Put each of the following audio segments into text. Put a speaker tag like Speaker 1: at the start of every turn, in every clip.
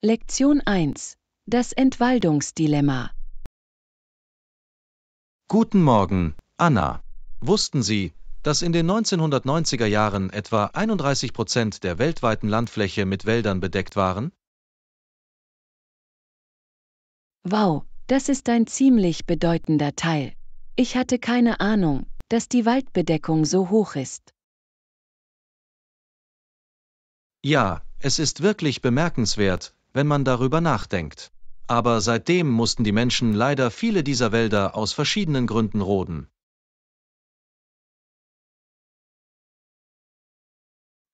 Speaker 1: Lektion 1. Das Entwaldungsdilemma.
Speaker 2: Guten Morgen, Anna. Wussten Sie, dass in den 1990er Jahren etwa 31% der weltweiten Landfläche mit Wäldern bedeckt waren?
Speaker 1: Wow, das ist ein ziemlich bedeutender Teil. Ich hatte keine Ahnung, dass die Waldbedeckung so hoch ist.
Speaker 2: Ja, es ist wirklich bemerkenswert, wenn man darüber nachdenkt. Aber seitdem mussten die Menschen leider viele dieser Wälder aus verschiedenen Gründen roden.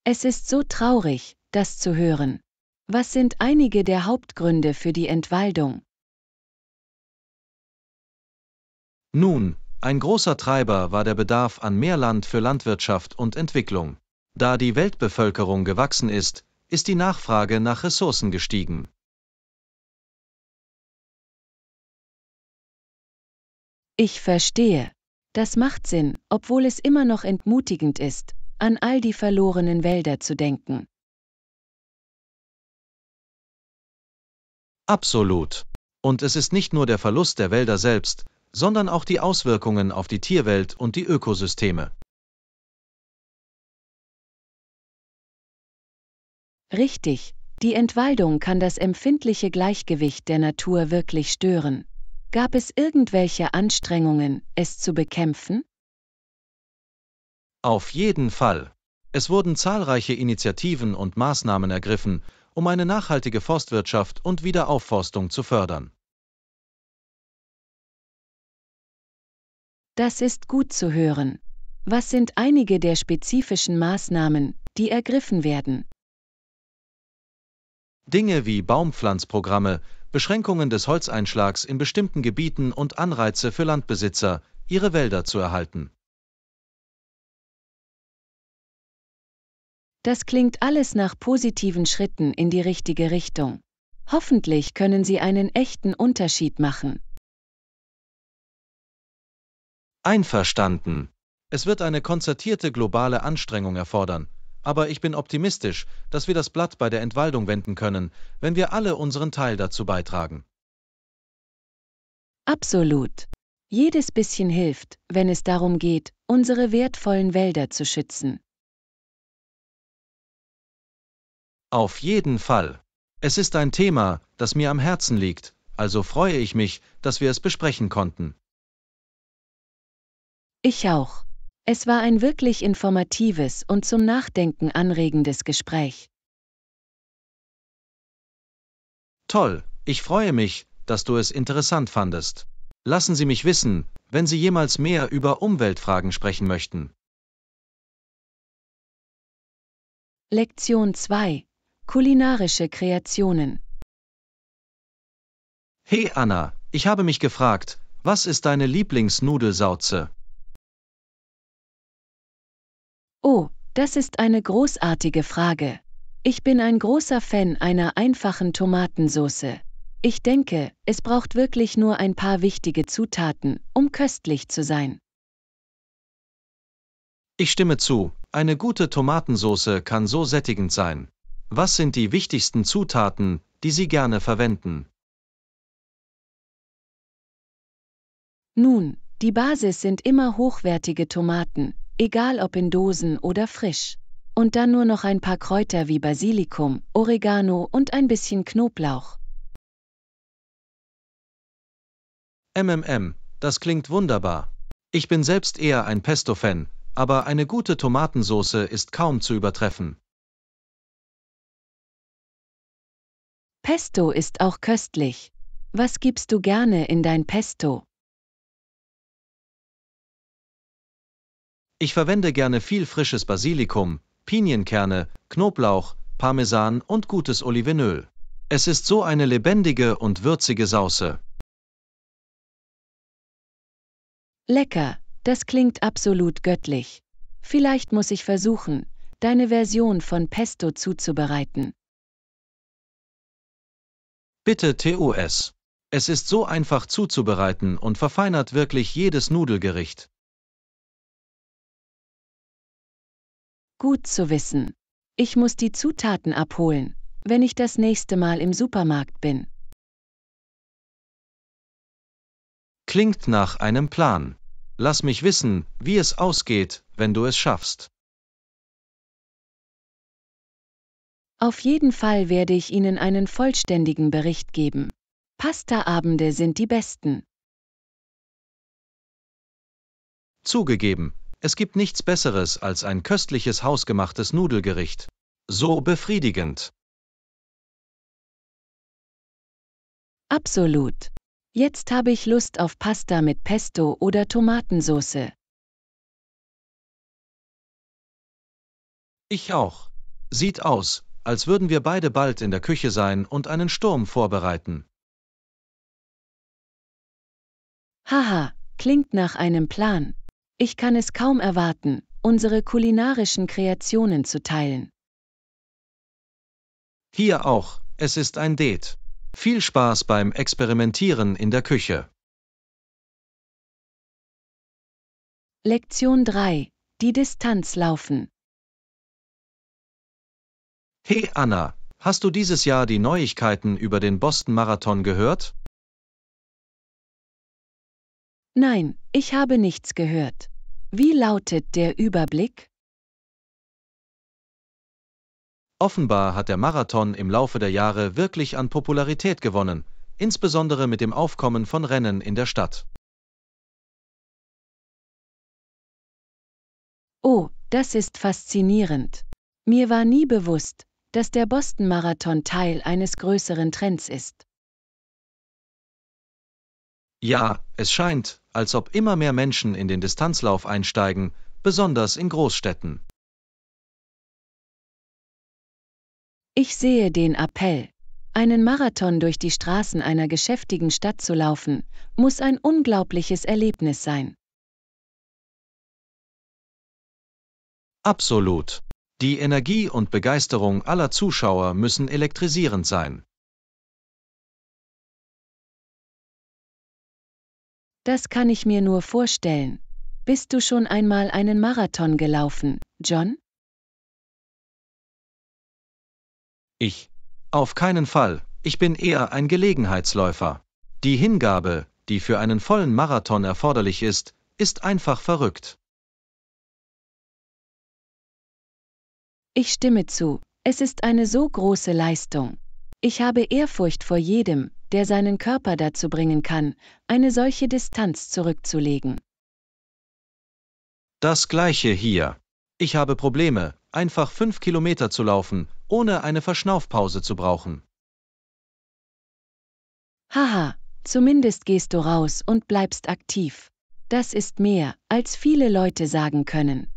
Speaker 1: Es ist so traurig, das zu hören. Was sind einige der Hauptgründe für die Entwaldung?
Speaker 2: Nun, ein großer Treiber war der Bedarf an mehr Land für Landwirtschaft und Entwicklung. Da die Weltbevölkerung gewachsen ist, ist die Nachfrage nach Ressourcen gestiegen.
Speaker 1: Ich verstehe. Das macht Sinn, obwohl es immer noch entmutigend ist, an all die verlorenen Wälder zu denken.
Speaker 2: Absolut. Und es ist nicht nur der Verlust der Wälder selbst, sondern auch die Auswirkungen auf die Tierwelt und die Ökosysteme.
Speaker 1: Richtig, die Entwaldung kann das empfindliche Gleichgewicht der Natur wirklich stören. Gab es irgendwelche Anstrengungen, es zu bekämpfen?
Speaker 2: Auf jeden Fall. Es wurden zahlreiche Initiativen und Maßnahmen ergriffen, um eine nachhaltige Forstwirtschaft und Wiederaufforstung zu fördern.
Speaker 1: Das ist gut zu hören. Was sind einige der spezifischen Maßnahmen, die ergriffen werden?
Speaker 2: Dinge wie Baumpflanzprogramme, Beschränkungen des Holzeinschlags in bestimmten Gebieten und Anreize für Landbesitzer, ihre Wälder zu erhalten.
Speaker 1: Das klingt alles nach positiven Schritten in die richtige Richtung. Hoffentlich können sie einen echten Unterschied machen.
Speaker 2: Einverstanden. Es wird eine konzertierte globale Anstrengung erfordern, aber ich bin optimistisch, dass wir das Blatt bei der Entwaldung wenden können, wenn wir alle unseren Teil dazu beitragen.
Speaker 1: Absolut. Jedes bisschen hilft, wenn es darum geht, unsere wertvollen Wälder zu schützen.
Speaker 2: Auf jeden Fall. Es ist ein Thema, das mir am Herzen liegt, also freue ich mich, dass wir es besprechen konnten.
Speaker 1: Ich auch. Es war ein wirklich informatives und zum Nachdenken anregendes Gespräch.
Speaker 2: Toll, ich freue mich, dass du es interessant fandest. Lassen Sie mich wissen, wenn Sie jemals mehr über Umweltfragen sprechen möchten.
Speaker 1: Lektion 2. Kulinarische Kreationen.
Speaker 2: Hey Anna, ich habe mich gefragt, was ist deine Lieblingsnudelsauce?
Speaker 1: Oh, das ist eine großartige Frage. Ich bin ein großer Fan einer einfachen Tomatensauce. Ich denke, es braucht wirklich nur ein paar wichtige Zutaten, um köstlich zu sein.
Speaker 2: Ich stimme zu, eine gute Tomatensauce kann so sättigend sein. Was sind die wichtigsten Zutaten, die Sie gerne verwenden?
Speaker 1: Nun, die Basis sind immer hochwertige Tomaten, egal ob in Dosen oder frisch. Und dann nur noch ein paar Kräuter wie Basilikum, Oregano und ein bisschen Knoblauch.
Speaker 2: Das klingt wunderbar. Ich bin selbst eher ein Pesto-Fan, aber eine gute Tomatensauce ist kaum zu übertreffen.
Speaker 1: Pesto ist auch köstlich. Was gibst du gerne in dein Pesto?
Speaker 2: Ich verwende gerne viel frisches Basilikum, Pinienkerne, Knoblauch, Parmesan und gutes Olivenöl. Es ist so eine lebendige und würzige Sauce.
Speaker 1: Lecker, das klingt absolut göttlich. Vielleicht muss ich versuchen, deine Version von Pesto zuzubereiten.
Speaker 2: Bitte TOS. Es ist so einfach zuzubereiten und verfeinert wirklich jedes Nudelgericht.
Speaker 1: Gut zu wissen. Ich muss die Zutaten abholen. wenn ich das nächste Mal im Supermarkt bin.
Speaker 2: Klingt nach einem Plan. Lass mich wissen, wie es ausgeht, wenn du es schaffst.
Speaker 1: Auf jeden Fall werde ich Ihnen einen vollständigen Bericht geben. Pasta-Abende sind die besten.
Speaker 2: Zugegeben, es gibt nichts Besseres als ein köstliches hausgemachtes Nudelgericht. So befriedigend.
Speaker 1: Absolut. Jetzt habe ich Lust auf Pasta mit Pesto oder Tomatensauce.
Speaker 2: Ich auch. Sieht aus, als würden wir beide bald in der Küche sein und einen Sturm vorbereiten.
Speaker 1: Haha, klingt nach einem Plan. Ich kann es kaum erwarten, unsere kulinarischen Kreationen zu teilen.
Speaker 2: Hier auch, es ist ein Date. Viel Spaß beim Experimentieren in der Küche.
Speaker 1: Lektion 3: Die Distanz laufen.
Speaker 2: Hey Anna, hast du dieses Jahr die Neuigkeiten über den Boston-Marathon gehört?
Speaker 1: Nein, ich habe nichts gehört. Wie lautet der Überblick?
Speaker 2: Offenbar hat der Marathon im Laufe der Jahre wirklich an Popularität gewonnen, insbesondere mit dem Aufkommen von Rennen in der Stadt.
Speaker 1: Oh, das ist faszinierend. Mir war nie bewusst, dass der Boston-Marathon Teil eines größeren Trends ist.
Speaker 2: Ja, es scheint, als ob immer mehr Menschen in den Distanzlauf einsteigen, besonders in Großstädten.
Speaker 1: Ich sehe den Appell. Einen Marathon durch die Straßen einer geschäftigen Stadt zu laufen, muss ein unglaubliches Erlebnis sein.
Speaker 2: Absolut. Die Energie und Begeisterung aller Zuschauer müssen elektrisierend sein.
Speaker 1: Das kann ich mir nur vorstellen. Bist du schon einmal einen Marathon gelaufen, John?
Speaker 2: Ich? Auf keinen Fall, ich bin eher ein Gelegenheitsläufer. Die Hingabe, die für einen vollen Marathon erforderlich ist einfach verrückt.
Speaker 1: Ich stimme zu, es ist eine so große Leistung. Ich habe Ehrfurcht vor jedem, der seinen Körper dazu bringen kann, eine solche Distanz zurückzulegen.
Speaker 2: Das gleiche hier. Ich habe Probleme, einfach 5 Kilometer zu laufen, ohne eine Verschnaufpause zu brauchen.
Speaker 1: Haha, zumindest gehst du raus und bleibst aktiv. Das ist mehr, als viele Leute sagen können.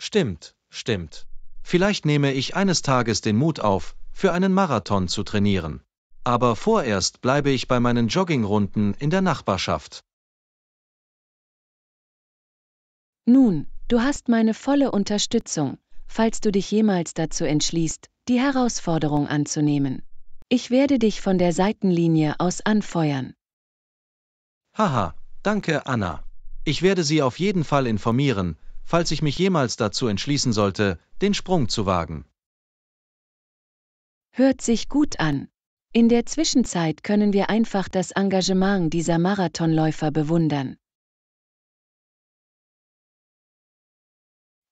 Speaker 2: Stimmt, stimmt. Vielleicht nehme ich eines Tages den Mut auf, für einen Marathon zu trainieren. Aber vorerst bleibe ich bei meinen Joggingrunden in der Nachbarschaft.
Speaker 1: Nun, du hast meine volle Unterstützung, falls du dich jemals dazu entschließt, die Herausforderung anzunehmen. Ich werde dich von der Seitenlinie aus anfeuern.
Speaker 2: Haha, danke Anna. Ich werde Sie auf jeden Fall informieren, falls ich mich jemals dazu entschließen sollte, den Sprung zu wagen.
Speaker 1: Hört sich gut an. In der Zwischenzeit können wir einfach das Engagement dieser Marathonläufer bewundern.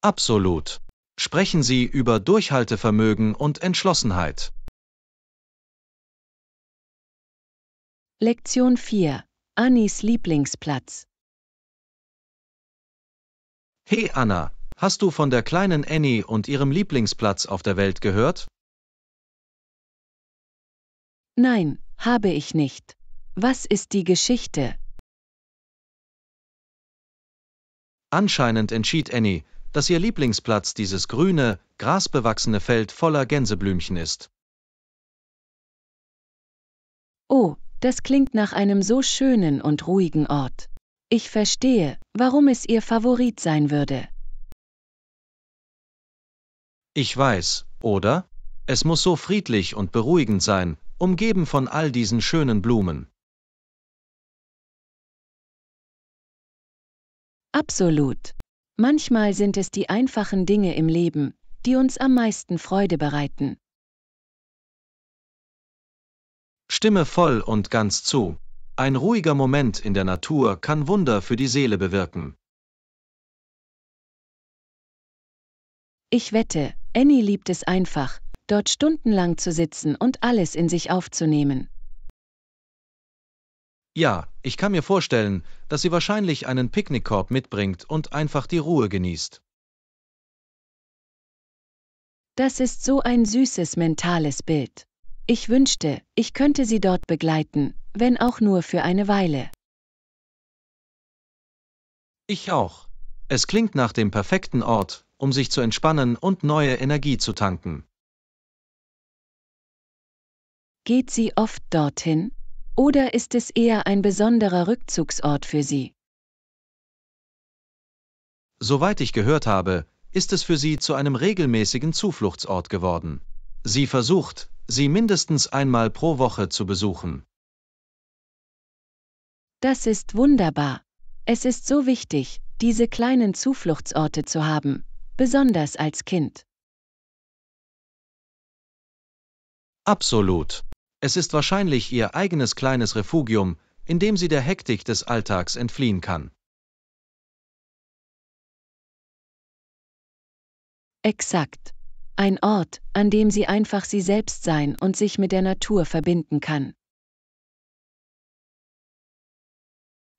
Speaker 2: Absolut. Sprechen Sie über Durchhaltevermögen und Entschlossenheit.
Speaker 1: Lektion 4: Annis Lieblingsplatz.
Speaker 2: Hey Anna, hast du von der kleinen Annie und ihrem Lieblingsplatz auf der Welt gehört?
Speaker 1: Nein, habe ich nicht. Was ist die Geschichte?
Speaker 2: Anscheinend entschied Annie, dass ihr Lieblingsplatz dieses grüne, grasbewachsene Feld voller Gänseblümchen ist.
Speaker 1: Oh, das klingt nach einem so schönen und ruhigen Ort. Ich verstehe, warum es ihr Favorit sein würde.
Speaker 2: Ich weiß, oder? Es muss so friedlich und beruhigend sein, umgeben von all diesen schönen Blumen.
Speaker 1: Absolut. Manchmal sind es die einfachen Dinge im Leben, die uns am meisten Freude bereiten.
Speaker 2: Stimme voll und ganz zu. Ein ruhiger Moment in der Natur kann Wunder für die Seele bewirken.
Speaker 1: Ich wette, Annie liebt es einfach, dort stundenlang zu sitzen und alles in sich aufzunehmen.
Speaker 2: Ja, ich kann mir vorstellen, dass sie wahrscheinlich einen Picknickkorb mitbringt und einfach die Ruhe genießt.
Speaker 1: Das ist so ein süßes mentales Bild. Ich wünschte, ich könnte sie dort begleiten, wenn auch nur für eine Weile.
Speaker 2: Ich auch. Es klingt nach dem perfekten Ort, um sich zu entspannen und neue Energie zu tanken.
Speaker 1: Geht sie oft dorthin? Oder ist es eher ein besonderer Rückzugsort für sie?
Speaker 2: Soweit ich gehört habe, ist es für sie zu einem regelmäßigen Zufluchtsort geworden. Sie versucht, sie mindestens einmal pro Woche zu besuchen.
Speaker 1: Das ist wunderbar. Es ist so wichtig, diese kleinen Zufluchtsorte zu haben, besonders als Kind.
Speaker 2: Absolut. Es ist wahrscheinlich ihr eigenes kleines Refugium, in dem sie der Hektik des Alltags entfliehen kann.
Speaker 1: Exakt. Ein Ort, an dem sie einfach sie selbst sein und sich mit der Natur verbinden kann.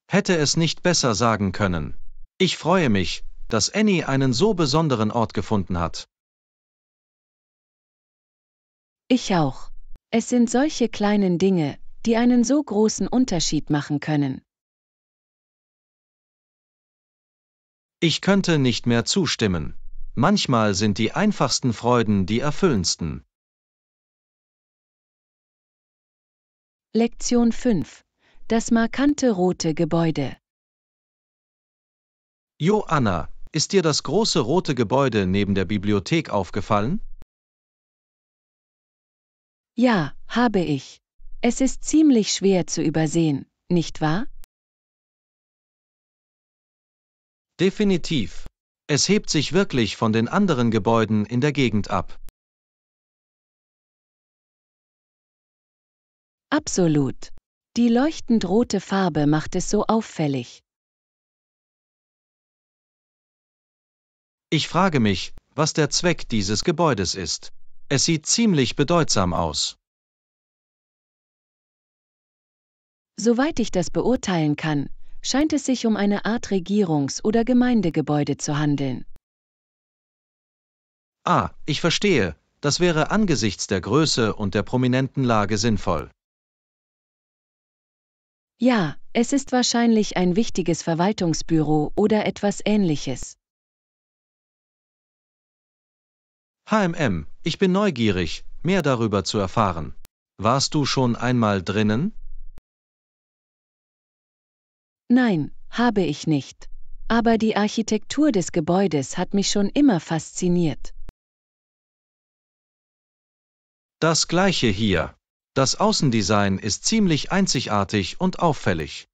Speaker 2: Hätte es nicht besser sagen können. Ich freue mich, dass Annie einen so besonderen Ort gefunden hat.
Speaker 1: Ich auch. Es sind solche kleinen Dinge, die einen so großen Unterschied machen können.
Speaker 2: Ich könnte nicht mehr zustimmen. Manchmal sind die einfachsten Freuden die erfüllendsten.
Speaker 1: Lektion 5. Das markante rote Gebäude.
Speaker 2: Joanna, ist dir das große rote Gebäude neben der Bibliothek aufgefallen?
Speaker 1: Ja, habe ich. Es ist ziemlich schwer zu übersehen, nicht wahr?
Speaker 2: Definitiv. Es hebt sich wirklich von den anderen Gebäuden in der Gegend ab.
Speaker 1: Absolut. Die leuchtend rote Farbe macht es so auffällig.
Speaker 2: Ich frage mich, was der Zweck dieses Gebäudes ist. Es sieht ziemlich bedeutsam aus.
Speaker 1: Soweit ich das beurteilen kann, scheint es sich um eine Art Regierungs- oder Gemeindegebäude zu handeln.
Speaker 2: Ah, ich verstehe, das wäre angesichts der Größe und der prominenten Lage sinnvoll.
Speaker 1: Ja, es ist wahrscheinlich ein wichtiges Verwaltungsbüro oder etwas Ähnliches.
Speaker 2: Ich bin neugierig, mehr darüber zu erfahren. Warst du schon einmal drinnen?
Speaker 1: Nein, habe ich nicht. Aber die Architektur des Gebäudes hat mich schon immer fasziniert.
Speaker 2: Das gleiche hier. Das Außendesign ist ziemlich einzigartig und auffällig.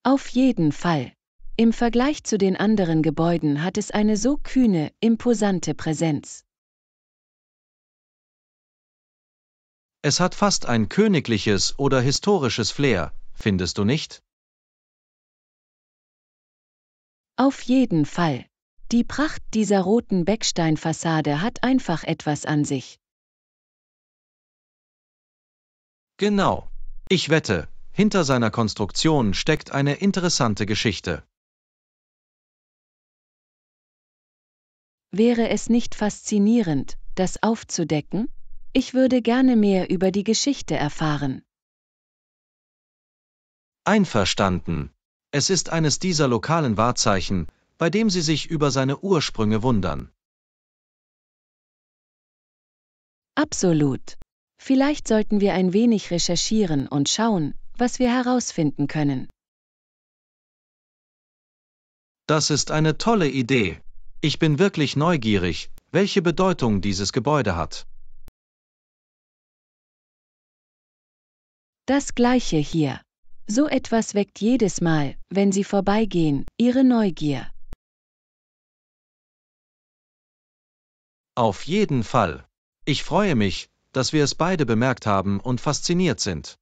Speaker 1: Auf jeden Fall. Im Vergleich zu den anderen Gebäuden hat es eine so kühne, imposante Präsenz.
Speaker 2: Es hat fast ein königliches oder historisches Flair, findest du nicht?
Speaker 1: Auf jeden Fall. Die Pracht dieser roten Becksteinfassade hat einfach etwas an sich.
Speaker 2: Genau. Ich wette, hinter seiner Konstruktion steckt eine interessante Geschichte.
Speaker 1: Wäre es nicht faszinierend, das aufzudecken? Ich würde gerne mehr über die Geschichte erfahren.
Speaker 2: Einverstanden. Es ist eines dieser lokalen Wahrzeichen, bei dem sie sich über seine Ursprünge wundern.
Speaker 1: Absolut. Vielleicht sollten wir ein wenig recherchieren und schauen, was wir herausfinden können.
Speaker 2: Das ist eine tolle Idee. Ich bin wirklich neugierig, welche Bedeutung dieses Gebäude hat.
Speaker 1: Das gleiche hier. So etwas weckt jedes Mal, wenn Sie vorbeigehen, Ihre Neugier.
Speaker 2: Auf jeden Fall. Ich freue mich, dass wir es beide bemerkt haben und fasziniert sind.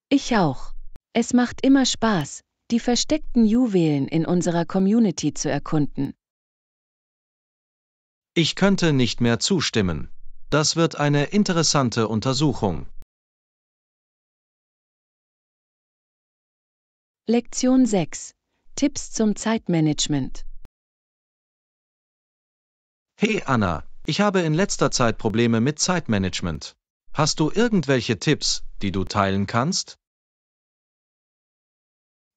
Speaker 1: Ich auch. Es macht immer Spaß, die versteckten Juwelen in unserer Community zu erkunden.
Speaker 2: Ich könnte nicht mehr zustimmen. Das wird eine interessante Untersuchung.
Speaker 1: Lektion 6. Tipps zum Zeitmanagement.
Speaker 2: Hey Anna, ich habe in letzter Zeit Probleme mit Zeitmanagement. Hast du irgendwelche Tipps, die du teilen kannst?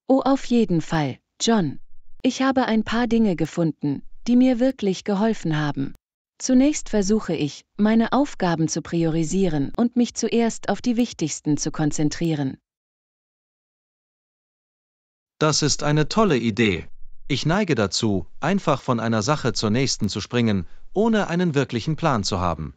Speaker 1: Oh, auf jeden Fall, John. Ich habe ein paar Dinge gefunden, die mir wirklich geholfen haben. Zunächst versuche ich, meine Aufgaben zu priorisieren und mich zuerst auf die wichtigsten zu konzentrieren.
Speaker 2: Das ist eine tolle Idee. Ich neige dazu, einfach von einer Sache zur nächsten zu springen, ohne einen wirklichen Plan zu haben.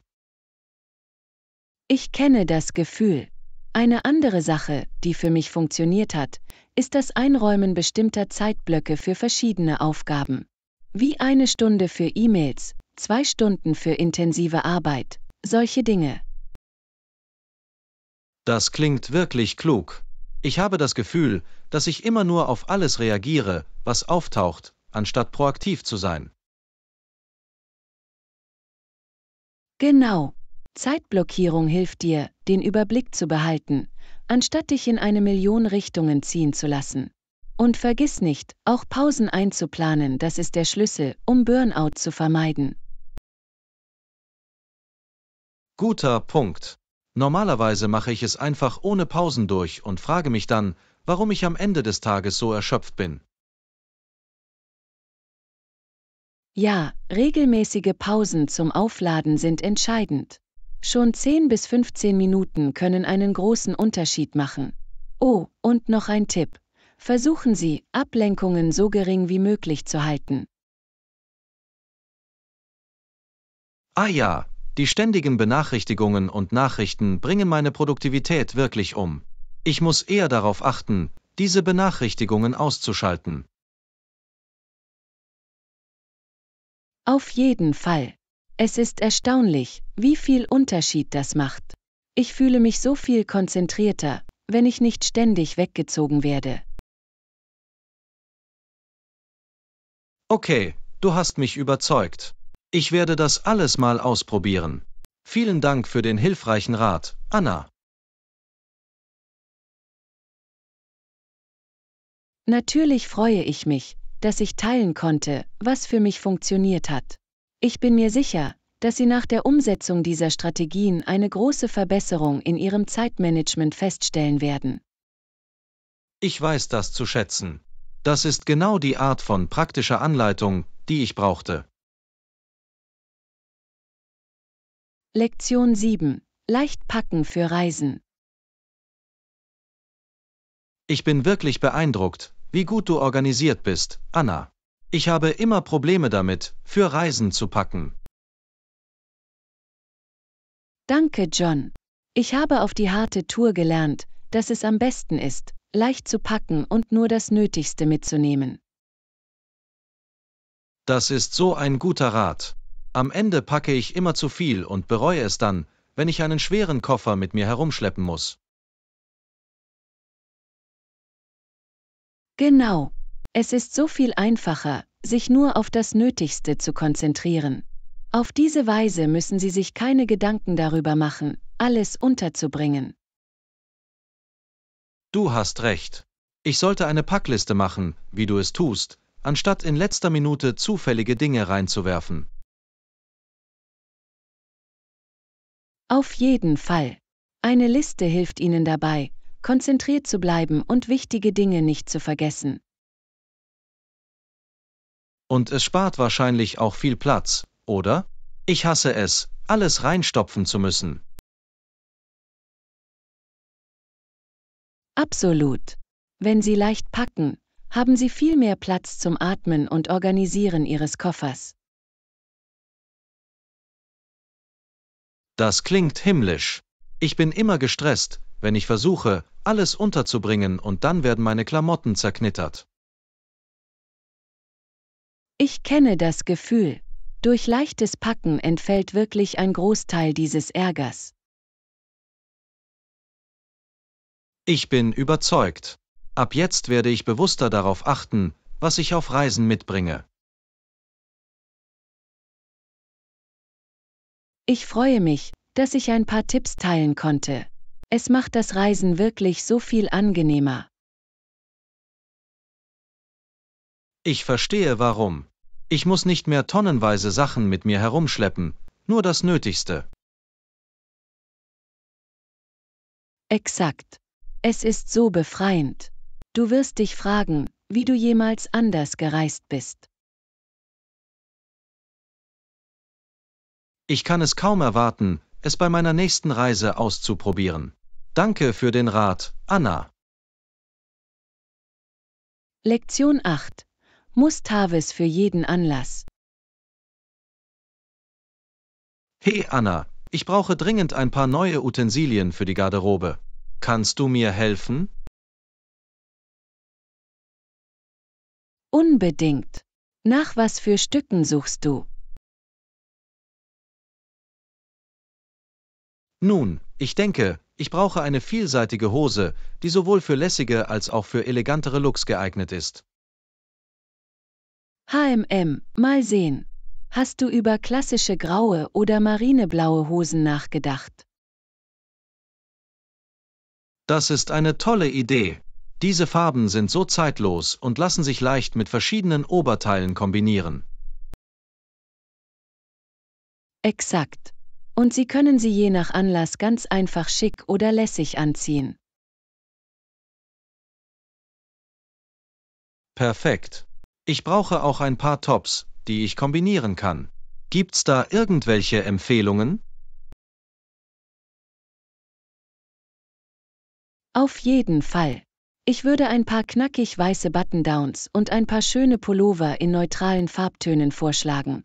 Speaker 1: Ich kenne das Gefühl. Eine andere Sache, die für mich funktioniert hat, ist das Einräumen bestimmter Zeitblöcke für verschiedene Aufgaben. Wie 1 Stunde für E-Mails, 2 Stunden für intensive Arbeit, solche Dinge.
Speaker 2: Das klingt wirklich klug. Ich habe das Gefühl, dass ich immer nur auf alles reagiere, was auftaucht, anstatt proaktiv zu sein.
Speaker 1: Genau. Zeitblockierung hilft dir, den Überblick zu behalten, anstatt dich in 1 Million Richtungen ziehen zu lassen. Und vergiss nicht, auch Pausen einzuplanen, das ist der Schlüssel, um Burnout zu vermeiden.
Speaker 2: Guter Punkt. Normalerweise mache ich es einfach ohne Pausen durch und frage mich dann, warum ich am Ende des Tages so erschöpft bin.
Speaker 1: Ja, regelmäßige Pausen zum Aufladen sind entscheidend. Schon 10 bis 15 Minuten können einen großen Unterschied machen. Oh, und noch ein Tipp. Versuchen Sie, Ablenkungen so gering wie möglich zu halten.
Speaker 2: Ah ja, die ständigen Benachrichtigungen und Nachrichten bringen meine Produktivität wirklich um. Ich muss eher darauf achten, diese Benachrichtigungen auszuschalten.
Speaker 1: Auf jeden Fall. Es ist erstaunlich, wie viel Unterschied das macht. Ich fühle mich so viel konzentrierter, wenn ich nicht ständig weggezogen werde.
Speaker 2: Okay, du hast mich überzeugt. Ich werde das alles mal ausprobieren. Vielen Dank für den hilfreichen Rat, Anna.
Speaker 1: Natürlich freue ich mich, dass ich teilen konnte, was für mich funktioniert hat. Ich bin mir sicher, dass Sie nach der Umsetzung dieser Strategien eine große Verbesserung in Ihrem Zeitmanagement feststellen werden.
Speaker 2: Ich weiß das zu schätzen. Das ist genau die Art von praktischer Anleitung, die ich brauchte.
Speaker 1: Lektion 7. Leicht packen für Reisen.
Speaker 2: Ich bin wirklich beeindruckt, wie gut du organisiert bist, Anna. Ich habe immer Probleme damit, für Reisen zu packen.
Speaker 1: Danke, John. Ich habe auf die harte Tour gelernt, dass es am besten ist, leicht zu packen und nur das Nötigste mitzunehmen.
Speaker 2: Das ist so ein guter Rat. Am Ende packe ich immer zu viel und bereue es dann, wenn ich einen schweren Koffer mit mir herumschleppen muss.
Speaker 1: Genau. Es ist so viel einfacher, sich nur auf das Nötigste zu konzentrieren. Auf diese Weise müssen Sie sich keine Gedanken darüber machen, alles unterzubringen.
Speaker 2: Du hast recht. Ich sollte eine Packliste machen, wie du es tust, anstatt in letzter Minute zufällige Dinge reinzuwerfen.
Speaker 1: Auf jeden Fall. Eine Liste hilft Ihnen dabei, konzentriert zu bleiben und wichtige Dinge nicht zu vergessen.
Speaker 2: Und es spart wahrscheinlich auch viel Platz, oder? Ich hasse es, alles reinstopfen zu müssen.
Speaker 1: Absolut. Wenn Sie leicht packen, haben Sie viel mehr Platz zum Atmen und Organisieren Ihres Koffers.
Speaker 2: Das klingt himmlisch. Ich bin immer gestresst, wenn ich versuche, alles unterzubringen und dann werden meine Klamotten zerknittert.
Speaker 1: Ich kenne das Gefühl. Durch leichtes Packen entfällt wirklich ein Großteil dieses Ärgers.
Speaker 2: Ich bin überzeugt. Ab jetzt werde ich bewusster darauf achten, was ich auf Reisen mitbringe.
Speaker 1: Ich freue mich, dass ich ein paar Tipps teilen konnte. Es macht das Reisen wirklich so viel angenehmer.
Speaker 2: Ich verstehe warum. Ich muss nicht mehr tonnenweise Sachen mit mir herumschleppen, nur das Nötigste.
Speaker 1: Exakt. Es ist so befreiend. Du wirst dich fragen, wie du jemals anders gereist bist.
Speaker 2: Ich kann es kaum erwarten, es bei meiner nächsten Reise auszuprobieren. Danke für den Rat, Anna.
Speaker 1: Lektion 8. Must-Haves für jeden Anlass.
Speaker 2: Hey Anna, ich brauche dringend ein paar neue Utensilien für die Garderobe. Kannst du mir helfen?
Speaker 1: Unbedingt. Nach was für Stücken suchst du?
Speaker 2: Nun, ich denke, ich brauche eine vielseitige Hose, die sowohl für lässige als auch für elegantere Looks geeignet ist.
Speaker 1: H&M, mal sehen. Hast du über klassische graue oder marineblaue Hosen nachgedacht?
Speaker 2: Das ist eine tolle Idee. Diese Farben sind so zeitlos und lassen sich leicht mit verschiedenen Oberteilen kombinieren.
Speaker 1: Exakt. Und Sie können sie je nach Anlass ganz einfach schick oder lässig anziehen.
Speaker 2: Perfekt. Ich brauche auch ein paar Tops, die ich kombinieren kann. Gibt's da irgendwelche Empfehlungen?
Speaker 1: Auf jeden Fall. Ich würde ein paar knackig weiße Button-Downs und ein paar schöne Pullover in neutralen Farbtönen vorschlagen.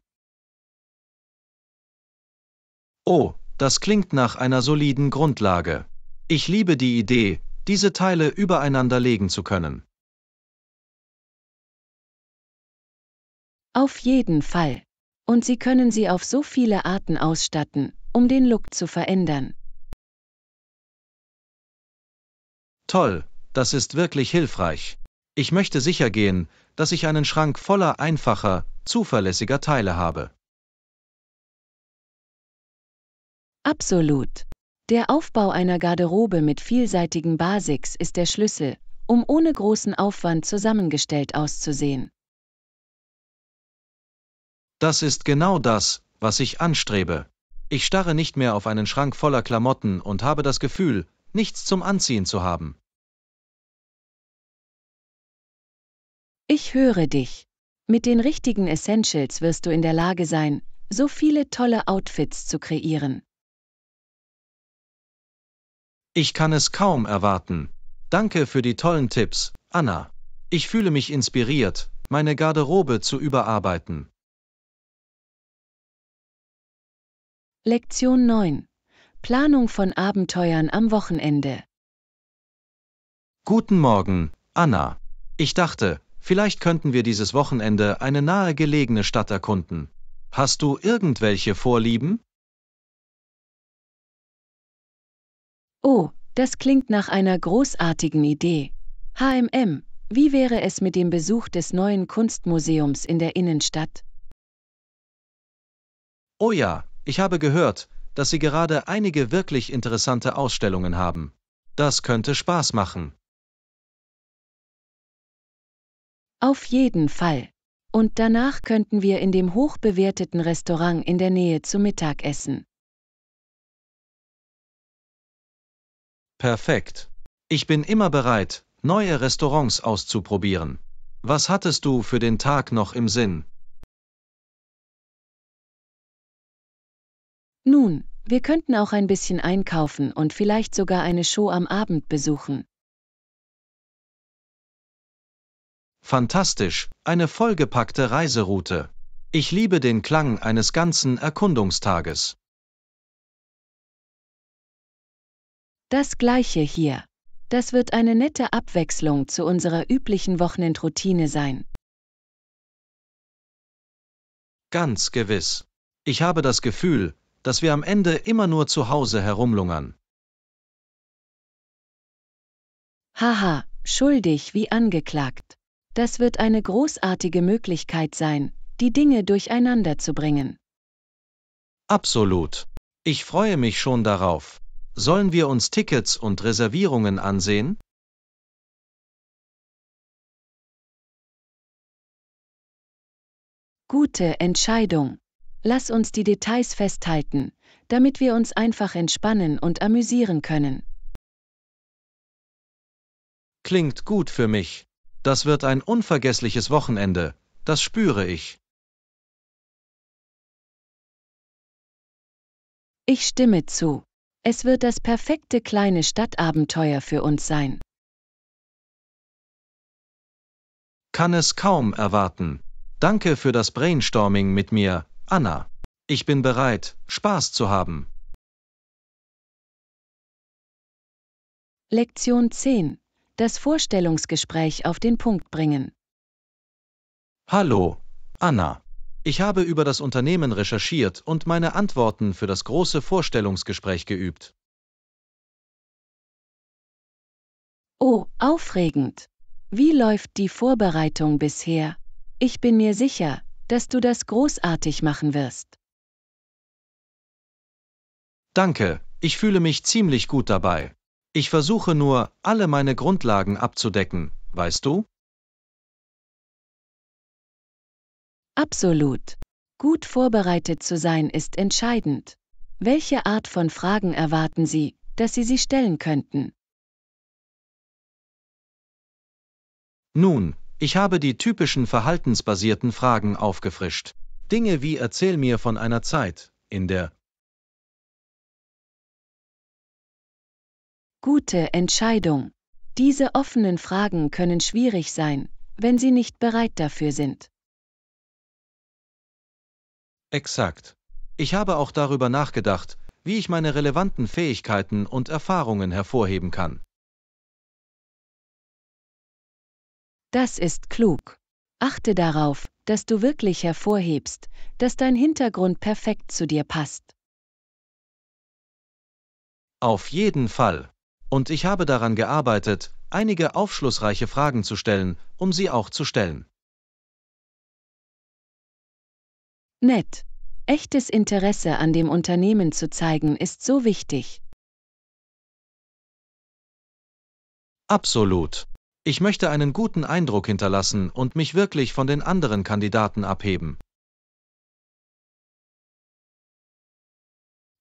Speaker 2: Oh, das klingt nach einer soliden Grundlage. Ich liebe die Idee, diese Teile übereinander legen zu können.
Speaker 1: Auf jeden Fall. Und Sie können sie auf so viele Arten ausstatten, um den Look zu verändern.
Speaker 2: Toll, das ist wirklich hilfreich. Ich möchte sicher gehen, dass ich einen Schrank voller einfacher, zuverlässiger Teile habe.
Speaker 1: Absolut. Der Aufbau einer Garderobe mit vielseitigen Basics ist der Schlüssel, um ohne großen Aufwand zusammengestellt auszusehen.
Speaker 2: Das ist genau das, was ich anstrebe. Ich starre nicht mehr auf einen Schrank voller Klamotten und habe das Gefühl, nichts zum Anziehen zu haben.
Speaker 1: Ich höre dich. Mit den richtigen Essentials wirst du in der Lage sein, so viele tolle Outfits zu kreieren.
Speaker 2: Ich kann es kaum erwarten. Danke für die tollen Tipps, Anna. Ich fühle mich inspiriert, meine Garderobe zu überarbeiten.
Speaker 1: Lektion 9. Planung von Abenteuern am Wochenende.
Speaker 2: Guten Morgen, Anna. Ich dachte, vielleicht könnten wir dieses Wochenende eine nahegelegene Stadt erkunden. Hast du irgendwelche Vorlieben?
Speaker 1: Oh, das klingt nach einer großartigen Idee. H&M, wie wäre es mit dem Besuch des neuen Kunstmuseums in der Innenstadt?
Speaker 2: Oh ja, ich habe gehört, dass sie gerade einige wirklich interessante Ausstellungen haben. Das könnte Spaß machen.
Speaker 1: Auf jeden Fall. Und danach könnten wir in dem hochbewerteten Restaurant in der Nähe zu Mittag essen.
Speaker 2: Perfekt. Ich bin immer bereit, neue Restaurants auszuprobieren. Was hattest du für den Tag noch im Sinn?
Speaker 1: Nun, wir könnten auch ein bisschen einkaufen und vielleicht sogar eine Show am Abend besuchen.
Speaker 2: Fantastisch, eine vollgepackte Reiseroute. Ich liebe den Klang eines ganzen Erkundungstages.
Speaker 1: Das gleiche hier. Das wird eine nette Abwechslung zu unserer üblichen Wochenendroutine sein.
Speaker 2: Ganz gewiss. Ich habe das Gefühl, dass wir am Ende immer nur zu Hause herumlungern.
Speaker 1: Haha, schuldig wie angeklagt. Das wird eine großartige Möglichkeit sein, die Dinge durcheinander zu bringen.
Speaker 2: Absolut. Ich freue mich schon darauf. Sollen wir uns Tickets und Reservierungen ansehen?
Speaker 1: Gute Entscheidung. Lass uns die Details festhalten, damit wir uns einfach entspannen und amüsieren können.
Speaker 2: Klingt gut für mich. Das wird ein unvergessliches Wochenende, das spüre ich.
Speaker 1: Ich stimme zu. Es wird das perfekte kleine Stadtabenteuer für uns sein.
Speaker 2: Kann es kaum erwarten. Danke für das Brainstorming mit mir, Anna. Ich bin bereit, Spaß zu haben.
Speaker 1: Lektion 10. Das Vorstellungsgespräch auf den Punkt bringen.
Speaker 2: Hallo, Anna. Ich habe über das Unternehmen recherchiert und meine Antworten für das große Vorstellungsgespräch geübt.
Speaker 1: Oh, aufregend. Wie läuft die Vorbereitung bisher? Ich bin mir sicher, dass du das großartig machen wirst.
Speaker 2: Danke, ich fühle mich ziemlich gut dabei. Ich versuche nur, alle meine Grundlagen abzudecken, weißt du?
Speaker 1: Absolut. Gut vorbereitet zu sein ist entscheidend. Welche Art von Fragen erwarten Sie, dass Sie stellen könnten?
Speaker 2: Nun, ich habe die typischen verhaltensbasierten Fragen aufgefrischt. Dinge wie erzähl mir von einer Zeit, in der.
Speaker 1: Gute Entscheidung. Diese offenen Fragen können schwierig sein, wenn Sie nicht bereit dafür sind.
Speaker 2: Exakt. Ich habe auch darüber nachgedacht, wie ich meine relevanten Fähigkeiten und Erfahrungen hervorheben kann.
Speaker 1: Das ist klug. Achte darauf, dass du wirklich hervorhebst, dass dein Hintergrund perfekt zu dir passt.
Speaker 2: Auf jeden Fall. Und ich habe daran gearbeitet, einige aufschlussreiche Fragen zu stellen, um sie auch zu stellen.
Speaker 1: Nett. Echtes Interesse an dem Unternehmen zu zeigen ist so wichtig.
Speaker 2: Absolut. Ich möchte einen guten Eindruck hinterlassen und mich wirklich von den anderen Kandidaten abheben.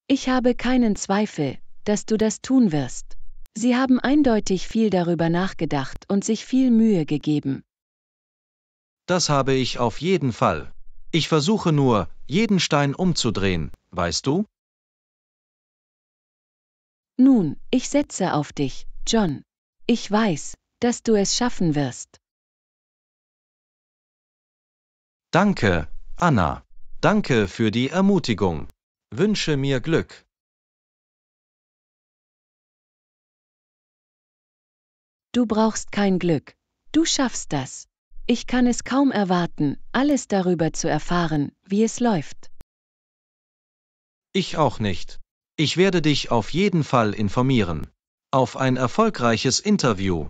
Speaker 1: Ich habe keinen Zweifel, dass du das tun wirst. Sie haben eindeutig viel darüber nachgedacht und sich viel Mühe gegeben.
Speaker 2: Das habe ich auf jeden Fall. Ich versuche nur, jeden Stein umzudrehen, weißt du?
Speaker 1: Nun, ich setze auf dich, John. Ich weiß, dass du es schaffen wirst.
Speaker 2: Danke, Anna. Danke für die Ermutigung. Wünsche mir Glück.
Speaker 1: Du brauchst kein Glück. Du schaffst das. Ich kann es kaum erwarten, alles darüber zu erfahren, wie es läuft.
Speaker 2: Ich auch nicht. Ich werde dich auf jeden Fall informieren. Auf ein erfolgreiches Interview.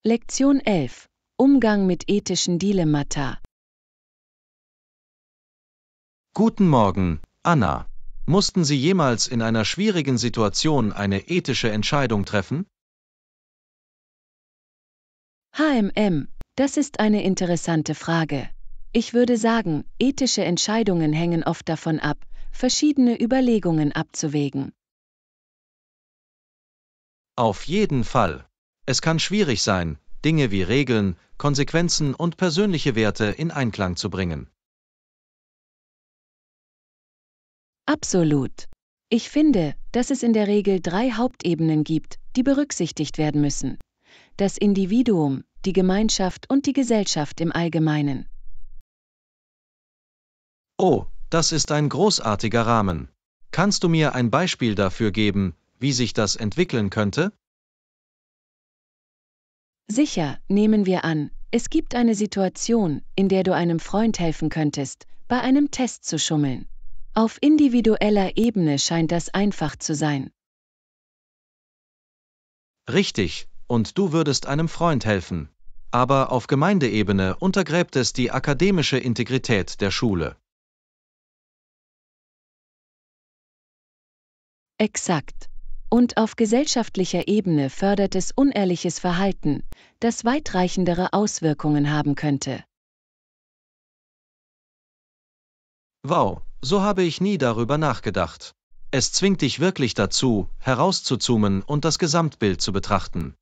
Speaker 1: Lektion 11. Umgang mit ethischen Dilemmata.
Speaker 2: Guten Morgen, Anna. Mussten Sie jemals in einer schwierigen Situation eine ethische Entscheidung treffen?
Speaker 1: Das ist eine interessante Frage. Ich würde sagen, ethische Entscheidungen hängen oft davon ab, verschiedene Überlegungen abzuwägen.
Speaker 2: Auf jeden Fall. Es kann schwierig sein, Dinge wie Regeln, Konsequenzen und persönliche Werte in Einklang zu bringen.
Speaker 1: Absolut. Ich finde, dass es in der Regel 3 Hauptebenen gibt, die berücksichtigt werden müssen. Das Individuum, die Gemeinschaft und die Gesellschaft im Allgemeinen.
Speaker 2: Oh, das ist ein großartiger Rahmen. Kannst du mir ein Beispiel dafür geben, wie sich das entwickeln könnte?
Speaker 1: Sicher, nehmen wir an, es gibt eine Situation, in der du einem Freund helfen könntest, bei einem Test zu schummeln. Auf individueller Ebene scheint das einfach zu sein.
Speaker 2: Richtig, und du würdest einem Freund helfen. Aber auf Gemeindeebene untergräbt es die akademische Integrität der Schule.
Speaker 1: Exakt. Und auf gesellschaftlicher Ebene fördert es unehrliches Verhalten, das weitreichendere Auswirkungen haben könnte.
Speaker 2: Wow, so habe ich nie darüber nachgedacht. Es zwingt dich wirklich dazu, herauszuzoomen und das Gesamtbild zu betrachten.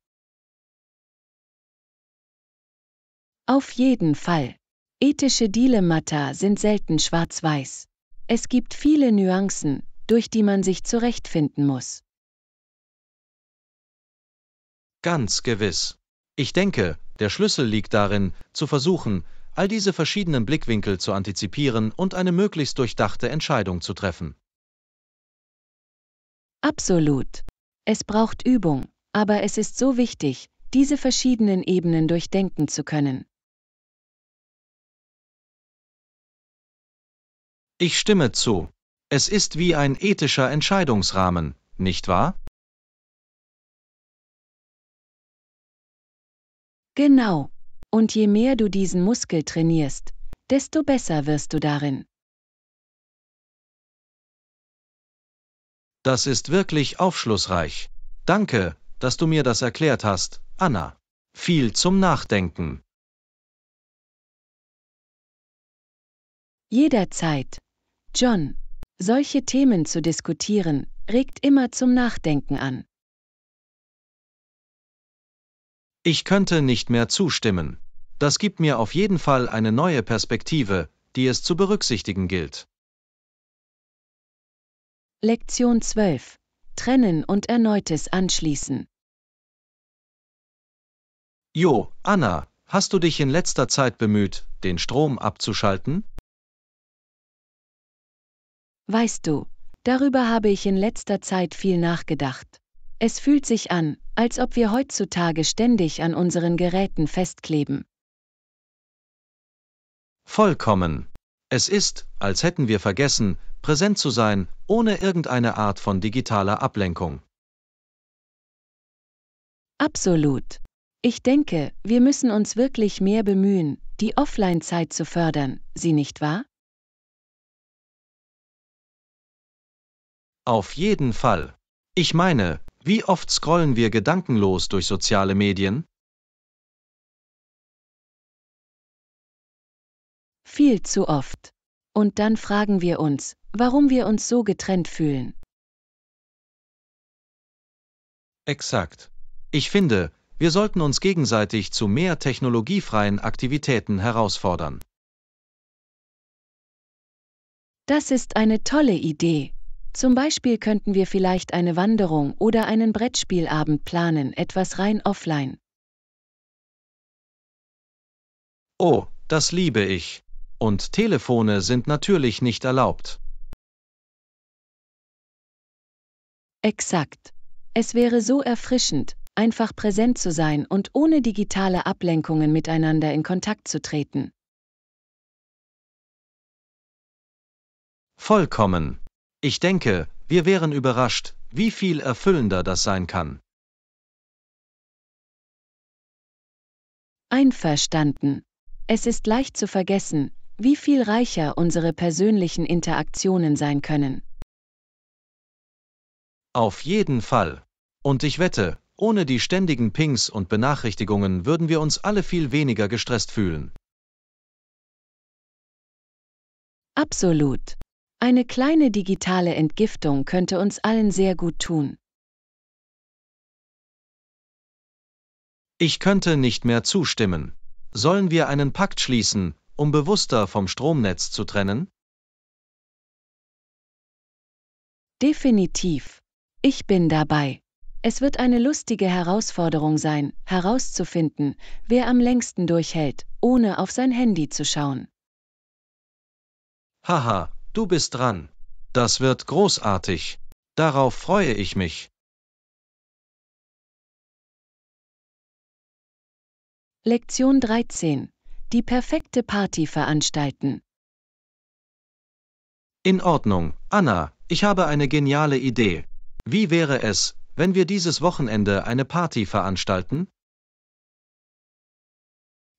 Speaker 1: Auf jeden Fall. Ethische Dilemmata sind selten schwarz-weiß. Es gibt viele Nuancen, durch die man sich zurechtfinden muss.
Speaker 2: Ganz gewiss. Ich denke, der Schlüssel liegt darin, zu versuchen, all diese verschiedenen Blickwinkel zu antizipieren und eine möglichst durchdachte Entscheidung zu treffen.
Speaker 1: Absolut. Es braucht Übung, aber es ist so wichtig, diese verschiedenen Ebenen durchdenken zu können.
Speaker 2: Ich stimme zu. Es ist wie ein ethischer Entscheidungsrahmen, nicht wahr?
Speaker 1: Genau. Und je mehr du diesen Muskel trainierst, desto besser wirst du darin.
Speaker 2: Das ist wirklich aufschlussreich. Danke, dass du mir das erklärt hast, Anna. Viel zum Nachdenken.
Speaker 1: Jederzeit. John, solche Themen zu diskutieren, regt immer zum Nachdenken an.
Speaker 2: Ich könnte nicht mehr zustimmen. Das gibt mir auf jeden Fall eine neue Perspektive, die es zu berücksichtigen gilt.
Speaker 1: Lektion 12. Trennen und erneutes Anschließen.
Speaker 2: Jo, Anna, hast du dich in letzter Zeit bemüht, den Strom abzuschalten?
Speaker 1: Weißt du, darüber habe ich in letzter Zeit viel nachgedacht. Es fühlt sich an, als ob wir heutzutage ständig an unseren Geräten festkleben.
Speaker 2: Vollkommen. Es ist, als hätten wir vergessen, präsent zu sein, ohne irgendeine Art von digitaler Ablenkung.
Speaker 1: Absolut. Ich denke, wir müssen uns wirklich mehr bemühen, die Offline-Zeit zu fördern, sie nicht wahr?
Speaker 2: Auf jeden Fall. Ich meine, wie oft scrollen wir gedankenlos durch soziale Medien?
Speaker 1: Viel zu oft. Und dann fragen wir uns, warum wir uns so getrennt fühlen.
Speaker 2: Exakt. Ich finde, wir sollten uns gegenseitig zu mehr technologiefreien Aktivitäten herausfordern.
Speaker 1: Das ist eine tolle Idee. Zum Beispiel könnten wir vielleicht eine Wanderung oder einen Brettspielabend planen, etwas rein offline.
Speaker 2: Oh, das liebe ich. Und Telefone sind natürlich nicht erlaubt.
Speaker 1: Exakt. Es wäre so erfrischend, einfach präsent zu sein und ohne digitale Ablenkungen miteinander in Kontakt zu treten.
Speaker 2: Vollkommen. Ich denke, wir wären überrascht, wie viel erfüllender das sein kann.
Speaker 1: Einverstanden. Es ist leicht zu vergessen, wie viel reicher unsere persönlichen Interaktionen sein können.
Speaker 2: Auf jeden Fall. Und ich wette, ohne die ständigen Pings und Benachrichtigungen würden wir uns alle viel weniger gestresst fühlen.
Speaker 1: Absolut. Eine kleine digitale Entgiftung könnte uns allen sehr gut tun.
Speaker 2: Ich könnte nicht mehr zustimmen. Sollen wir einen Pakt schließen, um bewusster vom Stromnetz zu trennen?
Speaker 1: Definitiv. Ich bin dabei. Es wird eine lustige Herausforderung sein, herauszufinden, wer am längsten durchhält, ohne auf sein Handy zu schauen.
Speaker 2: Haha, du bist dran. Das wird großartig. Darauf freue ich mich.
Speaker 1: Lektion 13. Die perfekte Party veranstalten.
Speaker 2: In Ordnung, Anna, ich habe eine geniale Idee. Wie wäre es, wenn wir dieses Wochenende eine Party veranstalten?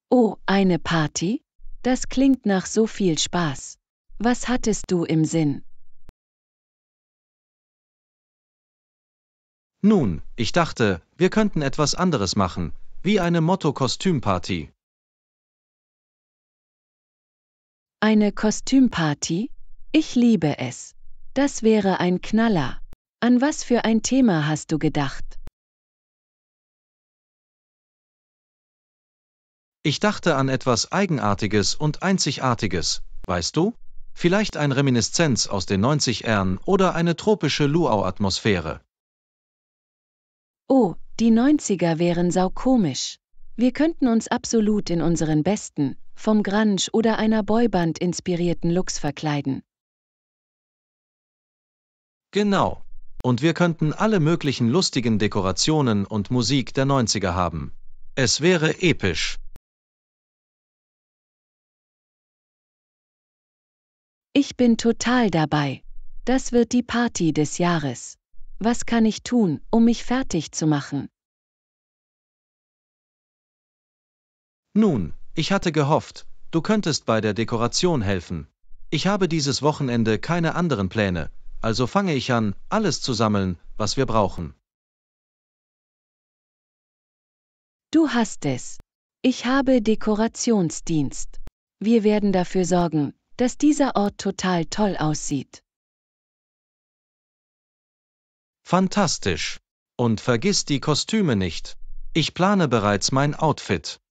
Speaker 1: Oh, eine Party? Das klingt nach so viel Spaß. Was hattest du im Sinn?
Speaker 2: Nun, ich dachte, wir könnten etwas anderes machen, wie eine Motto-Kostümparty.
Speaker 1: Eine Kostümparty? Ich liebe es. Das wäre ein Knaller. An was für ein Thema hast du gedacht?
Speaker 2: Ich dachte an etwas Eigenartiges und Einzigartiges, weißt du? Vielleicht ein Reminiszenz aus den 90ern oder eine tropische Luau-Atmosphäre.
Speaker 1: Oh, die 90er wären saukomisch. Wir könnten uns absolut in unseren besten, vom Grunge oder einer Boyband inspirierten Looks verkleiden.
Speaker 2: Genau. Und wir könnten alle möglichen lustigen Dekorationen und Musik der 90er haben. Es wäre episch.
Speaker 1: Ich bin total dabei. Das wird die Party des Jahres. Was kann ich tun, um mich fertig zu machen?
Speaker 2: Nun, ich hatte gehofft, du könntest bei der Dekoration helfen. Ich habe dieses Wochenende keine anderen Pläne, also fange ich an, alles zu sammeln, was wir brauchen.
Speaker 1: Du hast es. Ich habe Dekorationsdienst. Wir werden dafür sorgen, dass dieser Ort total toll aussieht.
Speaker 2: Fantastisch. Und vergiss die Kostüme nicht. Ich plane bereits mein Outfit.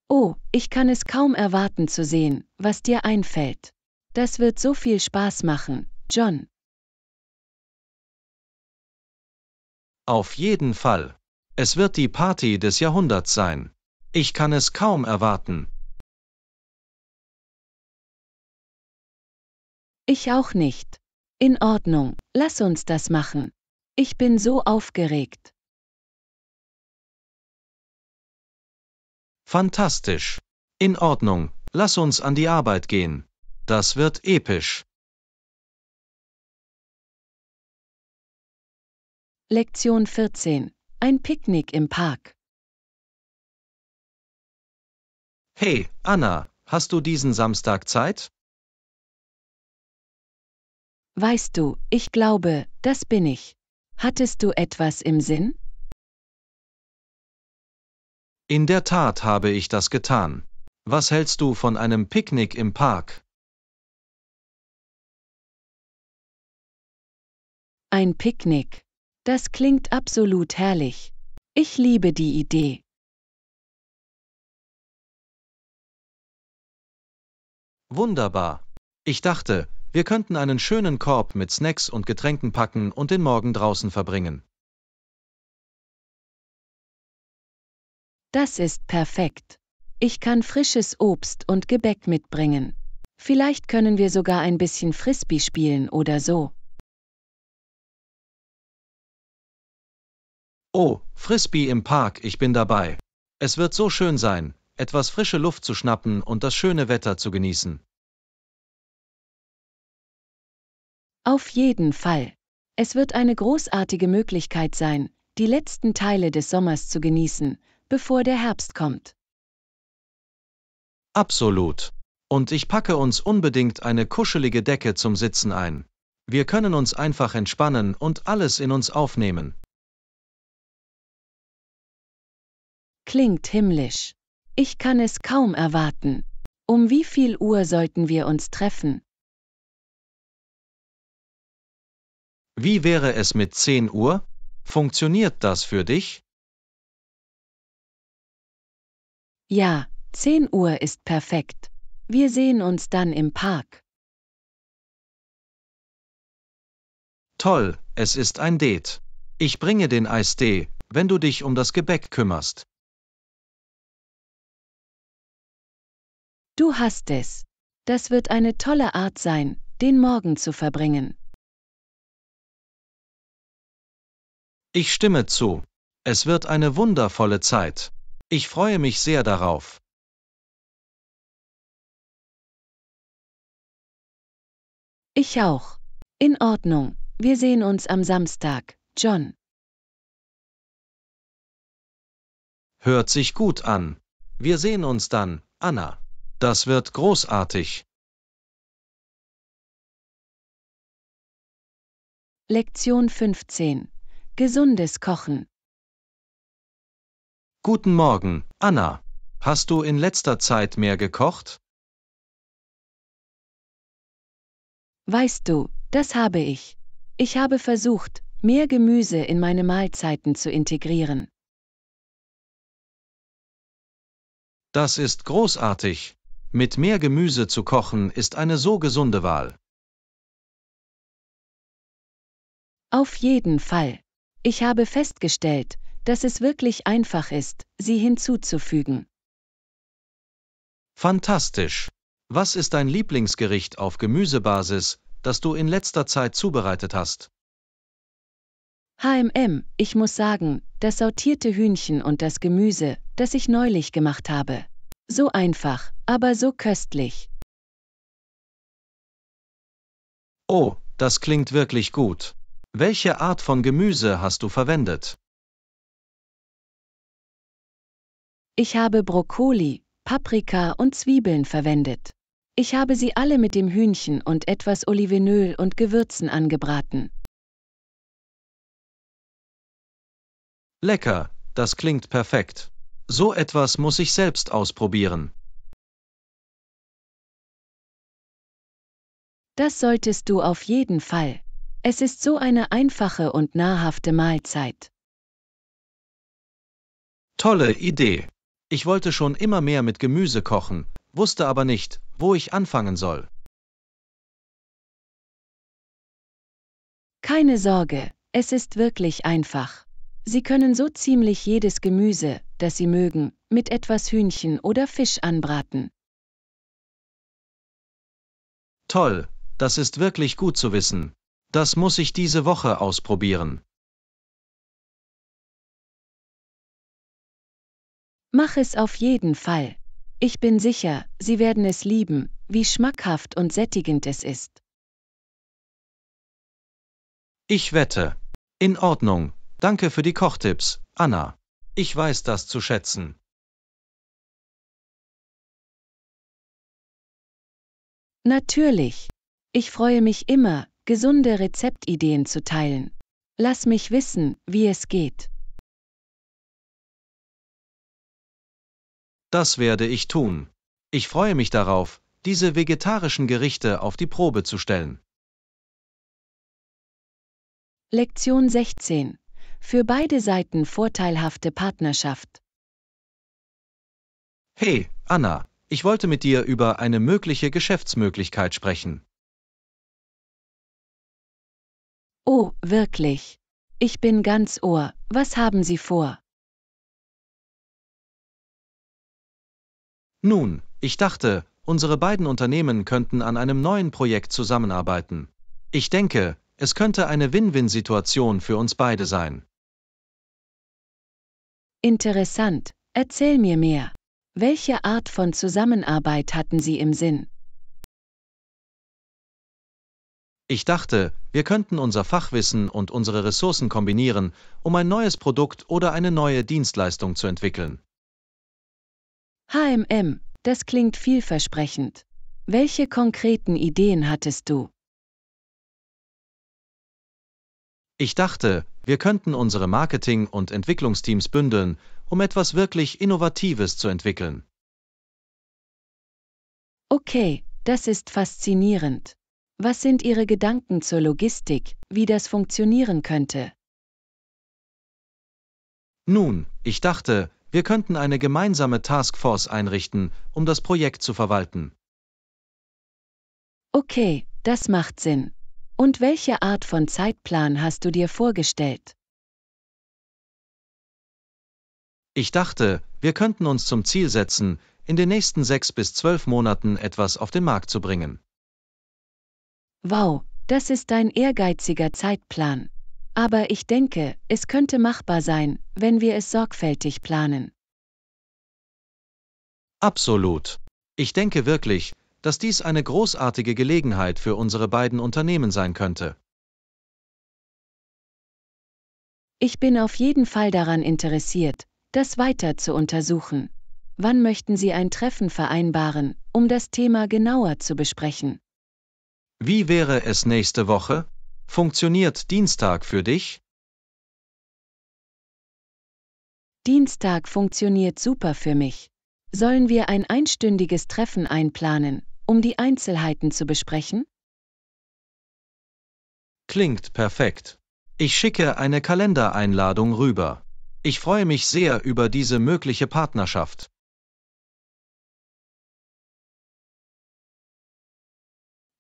Speaker 1: Oh, ich kann es kaum erwarten zu sehen, was dir einfällt. Das wird so viel Spaß machen, John.
Speaker 2: Auf jeden Fall. Es wird die Party des Jahrhunderts sein. Ich kann es kaum erwarten.
Speaker 1: Ich auch nicht. In Ordnung, lass uns das machen. Ich bin so aufgeregt.
Speaker 2: Fantastisch. In Ordnung, lass uns an die Arbeit gehen. Das wird episch.
Speaker 1: Lektion 14. Ein Picknick im Park.
Speaker 2: Hey, Anna, hast du diesen Samstag Zeit?
Speaker 1: Weißt du, ich glaube, das bin ich. Hattest du etwas im Sinn?
Speaker 2: In der Tat habe ich das getan. Was hältst du von einem Picknick im Park?
Speaker 1: Ein Picknick. Das klingt absolut herrlich. Ich liebe die Idee.
Speaker 2: Wunderbar. Ich dachte, wir könnten einen schönen Korb mit Snacks und Getränken packen und den Morgen draußen verbringen.
Speaker 1: Das ist perfekt. Ich kann frisches Obst und Gebäck mitbringen. Vielleicht können wir sogar ein bisschen Frisbee spielen oder so.
Speaker 2: Oh, Frisbee im Park, ich bin dabei. Es wird so schön sein, etwas frische Luft zu schnappen und das schöne Wetter zu genießen.
Speaker 1: Auf jeden Fall. Es wird eine großartige Möglichkeit sein, die letzten Teile des Sommers zu genießen, bevor der Herbst kommt.
Speaker 2: Absolut. Und ich packe uns unbedingt eine kuschelige Decke zum Sitzen ein. Wir können uns einfach entspannen und alles in uns aufnehmen.
Speaker 1: Klingt himmlisch. Ich kann es kaum erwarten. Um wie viel Uhr sollten wir uns treffen?
Speaker 2: Wie wäre es mit 10 Uhr? Funktioniert das für dich?
Speaker 1: Ja, 10 Uhr ist perfekt. Wir sehen uns dann im Park.
Speaker 2: Toll, es ist ein Date. Ich bringe den Eistee, wenn du dich um das Gebäck kümmerst.
Speaker 1: Du hast es. Das wird eine tolle Art sein, den Morgen zu verbringen.
Speaker 2: Ich stimme zu. Es wird eine wundervolle Zeit. Ich freue mich sehr darauf.
Speaker 1: Ich auch. In Ordnung. Wir sehen uns am Samstag, John.
Speaker 2: Hört sich gut an. Wir sehen uns dann, Anna. Das wird großartig.
Speaker 1: Lektion 15. Gesundes Kochen.
Speaker 2: Guten Morgen, Anna. Hast du in letzter Zeit mehr gekocht?
Speaker 1: Weißt du, das habe ich. Ich habe versucht, mehr Gemüse in meine Mahlzeiten zu integrieren.
Speaker 2: Das ist großartig. Mit mehr Gemüse zu kochen ist eine so gesunde Wahl.
Speaker 1: Auf jeden Fall. Ich habe festgestellt, dass es wirklich einfach ist, sie hinzuzufügen.
Speaker 2: Fantastisch. Was ist dein Lieblingsgericht auf Gemüsebasis, das du in letzter Zeit zubereitet hast?
Speaker 1: Ich muss sagen, das sautierte Hühnchen und das Gemüse, das ich neulich gemacht habe. So einfach, aber so köstlich.
Speaker 2: Oh, das klingt wirklich gut. Welche Art von Gemüse hast du verwendet?
Speaker 1: Ich habe Brokkoli, Paprika und Zwiebeln verwendet. Ich habe sie alle mit dem Hühnchen und etwas Olivenöl und Gewürzen angebraten.
Speaker 2: Lecker, das klingt perfekt. So etwas muss ich selbst ausprobieren.
Speaker 1: Das solltest du auf jeden Fall. Es ist so eine einfache und nahrhafte Mahlzeit.
Speaker 2: Tolle Idee. Ich wollte schon immer mehr mit Gemüse kochen, wusste aber nicht, wo ich anfangen soll.
Speaker 1: Keine Sorge, es ist wirklich einfach. Sie können so ziemlich jedes Gemüse, das Sie mögen, mit etwas Hühnchen oder Fisch anbraten.
Speaker 2: Toll, das ist wirklich gut zu wissen. Das muss ich diese Woche ausprobieren.
Speaker 1: Mach es auf jeden Fall. Ich bin sicher, Sie werden es lieben, wie schmackhaft und sättigend es ist.
Speaker 2: Ich wette. In Ordnung. Danke für die Kochtipps, Anna. Ich weiß das zu schätzen.
Speaker 1: Natürlich. Ich freue mich immer, gesunde Rezeptideen zu teilen. Lass mich wissen, wie es geht.
Speaker 2: Das werde ich tun. Ich freue mich darauf, diese vegetarischen Gerichte auf die Probe zu stellen.
Speaker 1: Lektion 16. Für beide Seiten vorteilhafte Partnerschaft.
Speaker 2: Hey, Anna, ich wollte mit dir über eine mögliche Geschäftsmöglichkeit sprechen.
Speaker 1: Oh, wirklich? Ich bin ganz Ohr, was haben Sie vor?
Speaker 2: Nun, ich dachte, unsere beiden Unternehmen könnten an einem neuen Projekt zusammenarbeiten. Ich denke, es könnte eine Win-Win-Situation für uns beide sein.
Speaker 1: Interessant, erzähl mir mehr. Welche Art von Zusammenarbeit hatten Sie im Sinn?
Speaker 2: Ich dachte, wir könnten unser Fachwissen und unsere Ressourcen kombinieren, um ein neues Produkt oder eine neue Dienstleistung zu entwickeln.
Speaker 1: Das klingt vielversprechend. Welche konkreten Ideen hattest du?
Speaker 2: Ich dachte, wir könnten unsere Marketing- und Entwicklungsteams bündeln, um etwas wirklich Innovatives zu entwickeln.
Speaker 1: Okay, das ist faszinierend. Was sind Ihre Gedanken zur Logistik, wie das funktionieren könnte?
Speaker 2: Nun, ich dachte, wir könnten eine gemeinsame Taskforce einrichten, um das Projekt zu verwalten.
Speaker 1: Okay, das macht Sinn. Und welche Art von Zeitplan hast du dir vorgestellt?
Speaker 2: Ich dachte, wir könnten uns zum Ziel setzen, in den nächsten 6 bis 12 Monaten etwas auf den Markt zu bringen.
Speaker 1: Wow, das ist ein ehrgeiziger Zeitplan. Aber ich denke, es könnte machbar sein, wenn wir es sorgfältig planen.
Speaker 2: Absolut. Ich denke wirklich, dass dies eine großartige Gelegenheit für unsere beiden Unternehmen sein könnte.
Speaker 1: Ich bin auf jeden Fall daran interessiert, das weiter zu untersuchen. Wann möchten Sie ein Treffen vereinbaren, um das Thema genauer zu besprechen?
Speaker 2: Wie wäre es nächste Woche? Funktioniert Dienstag für dich?
Speaker 1: Dienstag funktioniert super für mich. Sollen wir ein einstündiges Treffen einplanen, um die Einzelheiten zu besprechen?
Speaker 2: Klingt perfekt. Ich schicke eine Kalendereinladung rüber. Ich freue mich sehr über diese mögliche Partnerschaft.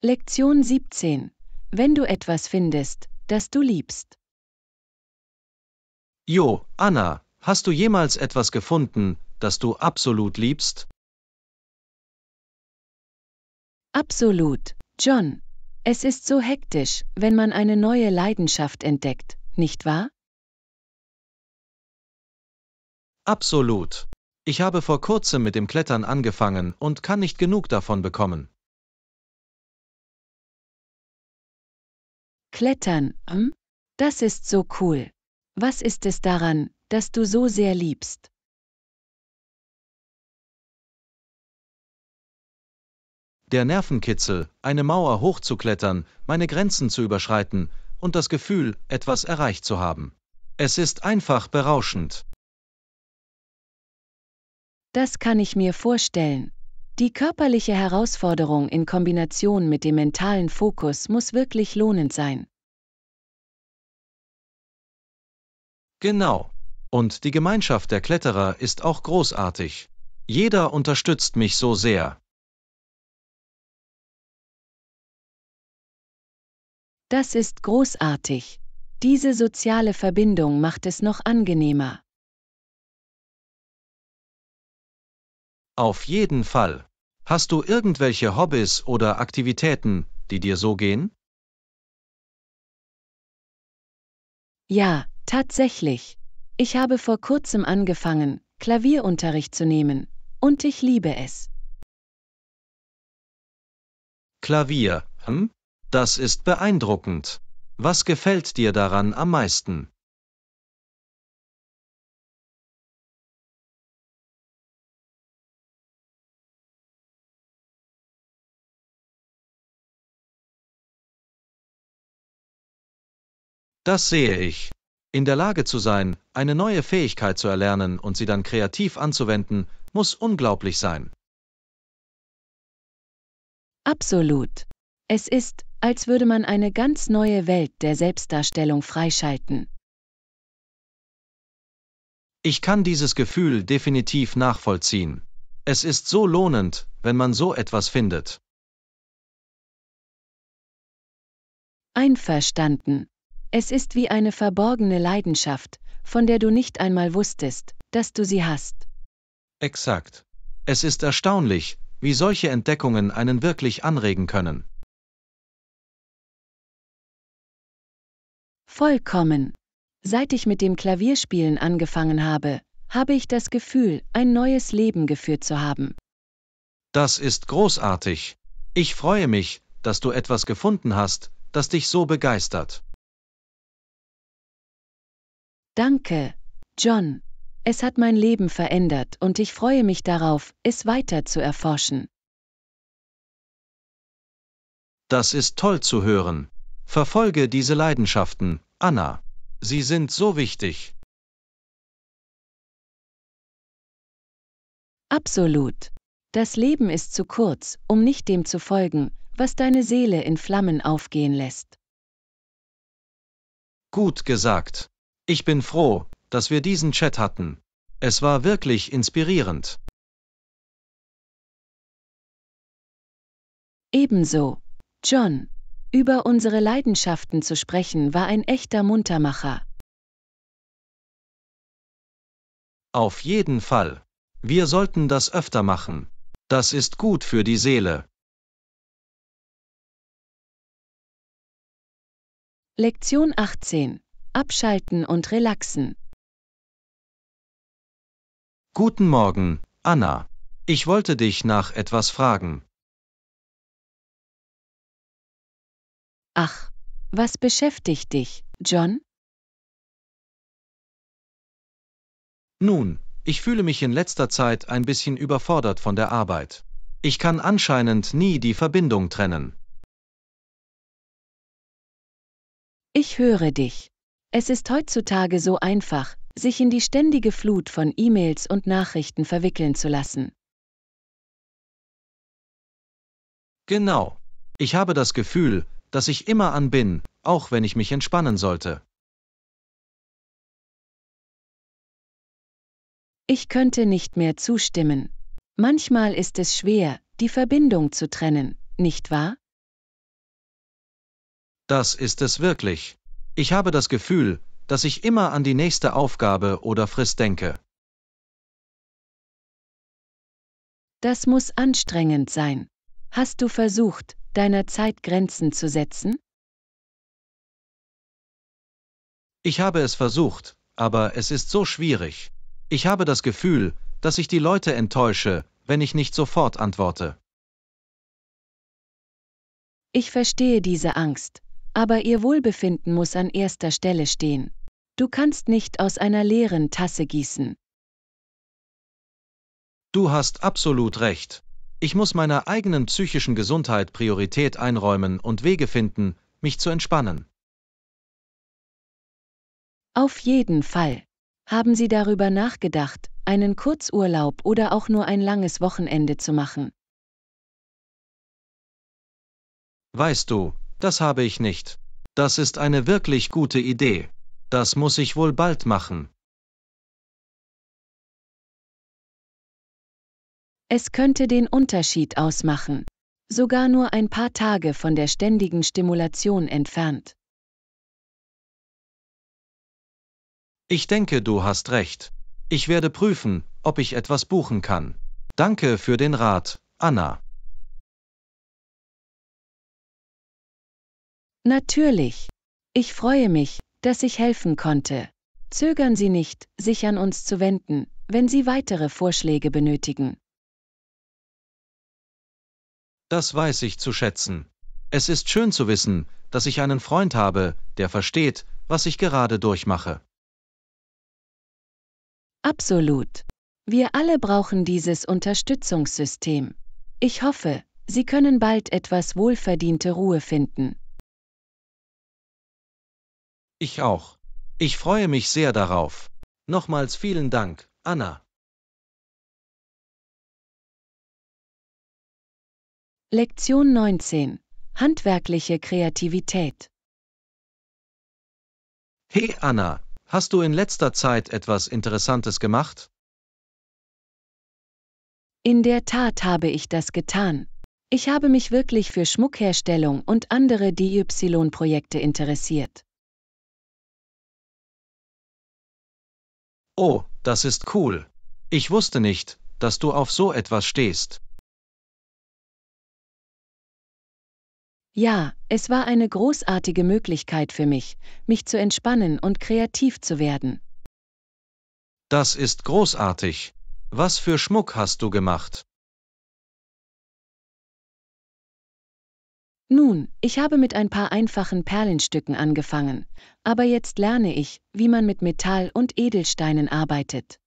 Speaker 1: Lektion 17. Wenn du etwas findest, das du liebst.
Speaker 2: Jo, Anna, hast du jemals etwas gefunden, das du absolut liebst?
Speaker 1: Absolut, John. Es ist so hektisch, wenn man eine neue Leidenschaft entdeckt, nicht wahr?
Speaker 2: Absolut. Ich habe vor kurzem mit dem Klettern angefangen und kann nicht genug davon bekommen.
Speaker 1: Klettern, Das ist so cool. Was ist es daran, das du so sehr liebst?
Speaker 2: Der Nervenkitzel, eine Mauer hochzuklettern, meine Grenzen zu überschreiten und das Gefühl, etwas erreicht zu haben. Es ist einfach berauschend.
Speaker 1: Das kann ich mir vorstellen. Die körperliche Herausforderung in Kombination mit dem mentalen Fokus muss wirklich lohnend sein.
Speaker 2: Genau. Und die Gemeinschaft der Kletterer ist auch großartig. Jeder unterstützt mich so sehr.
Speaker 1: Das ist großartig. Diese soziale Verbindung macht es noch angenehmer.
Speaker 2: Auf jeden Fall. Hast du irgendwelche Hobbys oder Aktivitäten, die dir so gehen?
Speaker 1: Ja, tatsächlich. Ich habe vor kurzem angefangen, Klavierunterricht zu nehmen, und ich liebe es.
Speaker 2: Klavier, Das ist beeindruckend. Was gefällt dir daran am meisten? Das sehe ich. In der Lage zu sein, eine neue Fähigkeit zu erlernen und sie dann kreativ anzuwenden, muss unglaublich sein.
Speaker 1: Absolut. Es ist, als würde man eine ganz neue Welt der Selbstdarstellung freischalten.
Speaker 2: Ich kann dieses Gefühl definitiv nachvollziehen. Es ist so lohnend, wenn man so etwas findet.
Speaker 1: Einverstanden. Es ist wie eine verborgene Leidenschaft, von der du nicht einmal wusstest, dass du sie hast.
Speaker 2: Exakt. Es ist erstaunlich, wie solche Entdeckungen einen wirklich anregen können.
Speaker 1: Vollkommen. Seit ich mit dem Klavierspielen angefangen habe, habe ich das Gefühl, ein neues Leben geführt zu haben.
Speaker 2: Das ist großartig. Ich freue mich, dass du etwas gefunden hast, das dich so begeistert.
Speaker 1: Danke, John. Es hat mein Leben verändert und ich freue mich darauf, es weiter zu erforschen.
Speaker 2: Das ist toll zu hören. Verfolge diese Leidenschaften, Anna. Sie sind so wichtig.
Speaker 1: Absolut. Das Leben ist zu kurz, um nicht dem zu folgen, was deine Seele in Flammen aufgehen lässt.
Speaker 2: Gut gesagt. Ich bin froh, dass wir diesen Chat hatten. Es war wirklich inspirierend.
Speaker 1: Ebenso, John. Über unsere Leidenschaften zu sprechen war ein echter Muntermacher.
Speaker 2: Auf jeden Fall. Wir sollten das öfter machen. Das ist gut für die Seele.
Speaker 1: Lektion 18. abschalten und relaxen.
Speaker 2: Guten Morgen, Anna. Ich wollte dich nach etwas fragen.
Speaker 1: Ach, was beschäftigt dich, John?
Speaker 2: Nun, ich fühle mich in letzter Zeit ein bisschen überfordert von der Arbeit. Ich kann anscheinend nie die Verbindung trennen.
Speaker 1: Ich höre dich. Es ist heutzutage so einfach, sich in die ständige Flut von E-Mails und Nachrichten verwickeln zu lassen.
Speaker 2: Genau. Ich habe das Gefühl, dass ich immer an bin, auch wenn ich mich entspannen sollte.
Speaker 1: Ich könnte nicht mehr zustimmen. Manchmal ist es schwer, die Verbindung zu trennen, nicht wahr?
Speaker 2: Das ist es wirklich. Ich habe das Gefühl, dass ich immer an die nächste Aufgabe oder Frist denke.
Speaker 1: Das muss anstrengend sein. Hast du versucht, deiner Zeit Grenzen zu setzen?
Speaker 2: Ich habe es versucht, aber es ist so schwierig. Ich habe das Gefühl, dass ich die Leute enttäusche, wenn ich nicht sofort antworte.
Speaker 1: Ich verstehe diese Angst, aber ihr Wohlbefinden muss an erster Stelle stehen. Du kannst nicht aus einer leeren Tasse gießen.
Speaker 2: Du hast absolut recht. Ich muss meiner eigenen psychischen Gesundheit Priorität einräumen und Wege finden, mich zu entspannen.
Speaker 1: Auf jeden Fall. Haben Sie darüber nachgedacht, einen Kurzurlaub oder auch nur ein langes Wochenende zu machen?
Speaker 2: Weißt du, das habe ich nicht. Das ist eine wirklich gute Idee. Das muss ich wohl bald machen.
Speaker 1: Es könnte den Unterschied ausmachen. Sogar nur ein paar Tage von der ständigen Stimulation entfernt.
Speaker 2: Ich denke, du hast recht. Ich werde prüfen, ob ich etwas buchen kann. Danke für den Rat, Anna.
Speaker 1: Natürlich. Ich freue mich, dass ich helfen konnte. Zögern Sie nicht, sich an uns zu wenden, wenn Sie weitere Vorschläge benötigen.
Speaker 2: Das weiß ich zu schätzen. Es ist schön zu wissen, dass ich einen Freund habe, der versteht, was ich gerade durchmache.
Speaker 1: Absolut. Wir alle brauchen dieses Unterstützungssystem. Ich hoffe, Sie können bald etwas wohlverdiente Ruhe finden.
Speaker 2: Ich auch. Ich freue mich sehr darauf. Nochmals vielen Dank, Anna.
Speaker 1: Lektion 19. Handwerkliche Kreativität.
Speaker 2: Hey Anna, hast du in letzter Zeit etwas Interessantes gemacht?
Speaker 1: In der Tat habe ich das getan. Ich habe mich wirklich für Schmuckherstellung und andere DIY-Projekte interessiert.
Speaker 2: Oh, das ist cool. Ich wusste nicht, dass du auf so etwas stehst.
Speaker 1: Ja, es war eine großartige Möglichkeit für mich, mich zu entspannen und kreativ zu werden.
Speaker 2: Das ist großartig. Was für Schmuck hast du gemacht?
Speaker 1: Nun, ich habe mit ein paar einfachen Perlenstücken angefangen, aber jetzt lerne ich, wie man mit Metall und Edelsteinen arbeitet.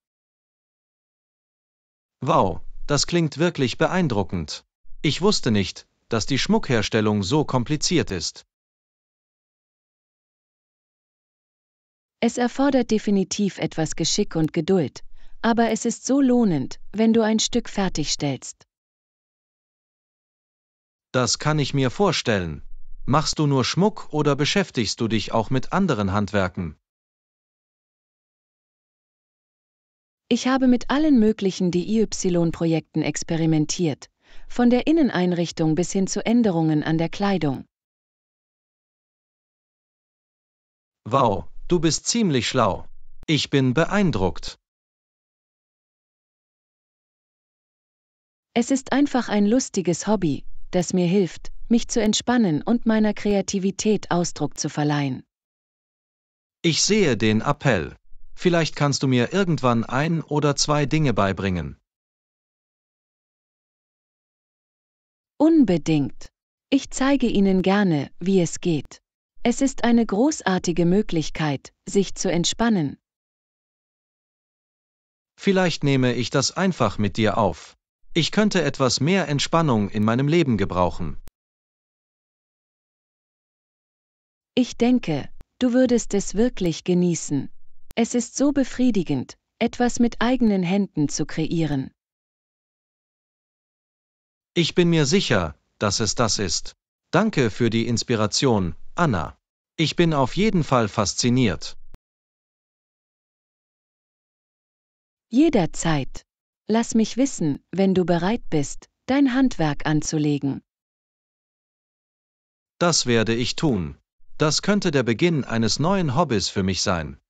Speaker 2: Wow, das klingt wirklich beeindruckend. Ich wusste nicht, dass die Schmuckherstellung so kompliziert ist.
Speaker 1: Es erfordert definitiv etwas Geschick und Geduld, aber es ist so lohnend, wenn du ein Stück fertigstellst.
Speaker 2: Das kann ich mir vorstellen. Machst du nur Schmuck oder beschäftigst du dich auch mit anderen Handwerken?
Speaker 1: Ich habe mit allen möglichen DIY-Projekten experimentiert, von der Inneneinrichtung bis hin zu Änderungen an der Kleidung.
Speaker 2: Wow, du bist ziemlich schlau. Ich bin beeindruckt.
Speaker 1: Es ist einfach ein lustiges Hobby, das mir hilft, mich zu entspannen und meiner Kreativität Ausdruck zu verleihen.
Speaker 2: Ich sehe den Appell. Vielleicht kannst du mir irgendwann 1 oder 2 Dinge beibringen.
Speaker 1: Unbedingt. Ich zeige Ihnen gerne, wie es geht. Es ist eine großartige Möglichkeit, sich zu entspannen.
Speaker 2: Vielleicht nehme ich das einfach mit dir auf. Ich könnte etwas mehr Entspannung in meinem Leben gebrauchen.
Speaker 1: Ich denke, du würdest es wirklich genießen. Es ist so befriedigend, etwas mit eigenen Händen zu kreieren.
Speaker 2: Ich bin mir sicher, dass es das ist. Danke für die Inspiration, Anna. Ich bin auf jeden Fall fasziniert.
Speaker 1: Jederzeit. Lass mich wissen, wenn du bereit bist, dein Handwerk anzulegen.
Speaker 2: Das werde ich tun. Das könnte der Beginn eines neuen Hobbys für mich sein.